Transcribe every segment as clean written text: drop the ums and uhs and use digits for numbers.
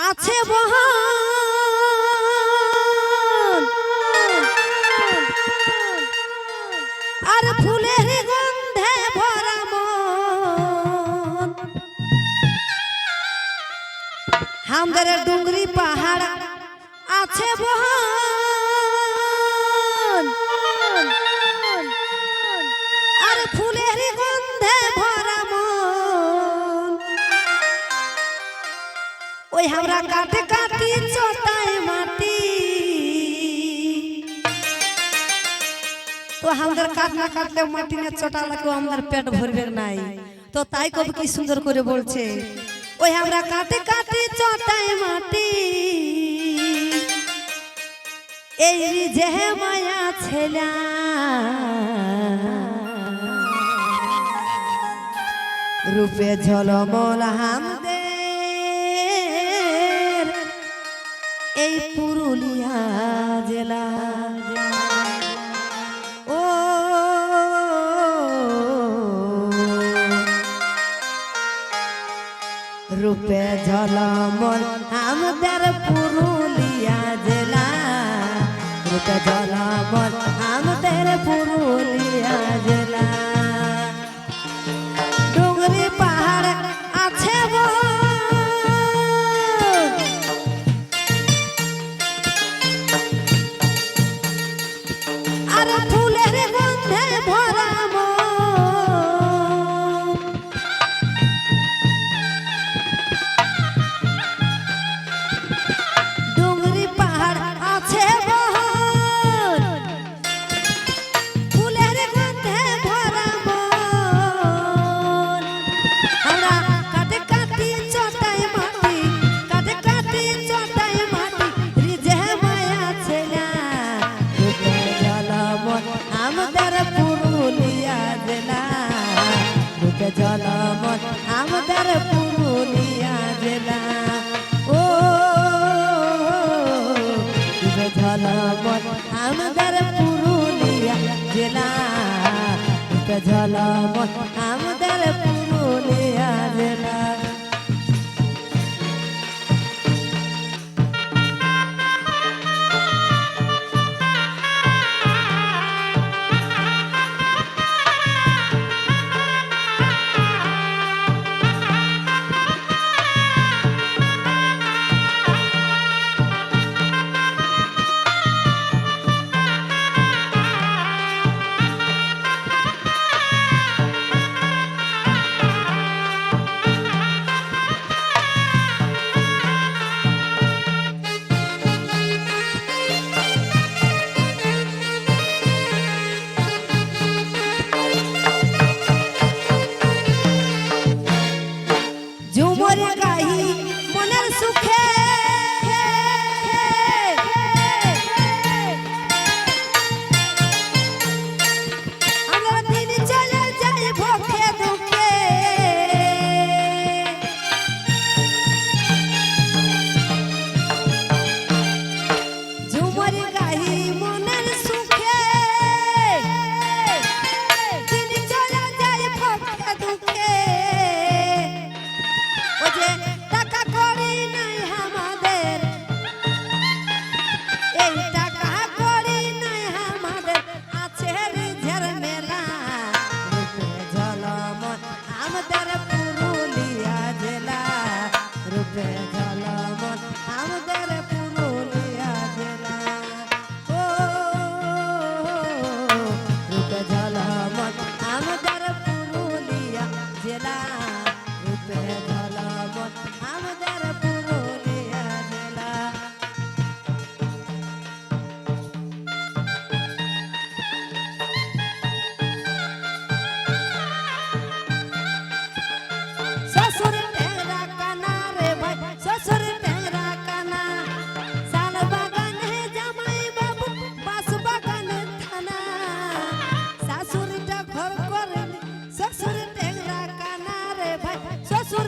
আছে বহান আর ফুলের গন্ধে ভরা মন। আমাদের ডুংরি পাহাড় আছে বহান আর ফুলের গন্ধে ভরা মন। ওই আমরা কাটে কাটি চটাই মাটি তো আমাদের কাট না কাটলে মাটি না চটা লাগো আমাদের পেট ভরবে নাই। তো তাই কবি কি সুন্দর করে বলছে ওই আমরা কাটে কাটি চটাই মাটি এই যে মায়া ছেলা রূপে ঝলমল আমাদের এই পুরুলিয়া জেলা। ও রূপে ঝলমল আমাদের পুরুলিয়া জেলা, রূপে ঝলমল আমাদের পুরুলিয়া জেলা। ডুংরি পাহাড় আছে আর ফুলের গন্ধে ভরা ডুংরি পাহাড় আছে ফুলের গন্ধে ভরা আমরা কাটে কাটি চটাই মাটি কাটে কাটি চটাই মাটি রিজে মায়া ছেলা রূপে ঝলমল আমাদের পুরুলিয়া জেলা, রূপে ঝলমল আমাদের পুরুলিয়া জেলা। ও রূপে ঝলমল আমাদের পুরুলিয়া জেলা, রূপে ঝলমল আমাদের পুরুলিয়া জেলা। ঝুমরে গাহি মনের সুখে আমরা দিন চলে যাই ভোগে দুঃখে। ঝুমরে গাহি মনের সুখে দিন চলে যাই ভোগে দুঃখে। টাকা করি নাই আমাদের এই টাকা করি নাই আমাদের আছে রিঝের মেলা রূপে ঝলমল আমাদের পুরুলিয়া জেলা, রূপে ঝলমল আমাদের পুরুলিয়া জেলা। ও রূপে ঝলমল আমাদের পুরুলিয়া জেলা, রূপে ঝলমল আমাদের পুরুলিয়া জেলা। শ্বশুর টেংরা কানা রে ভাই শ্বশুর টেংরা কানা শাল বাগানে জামাই বাবু বাস বাগানে থানা শাশুড়িটা ঘর করে শ্বশুর টেংরা কানা রে ভাই শ্বশুর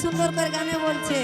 সুন্দর করে গানে বলছে।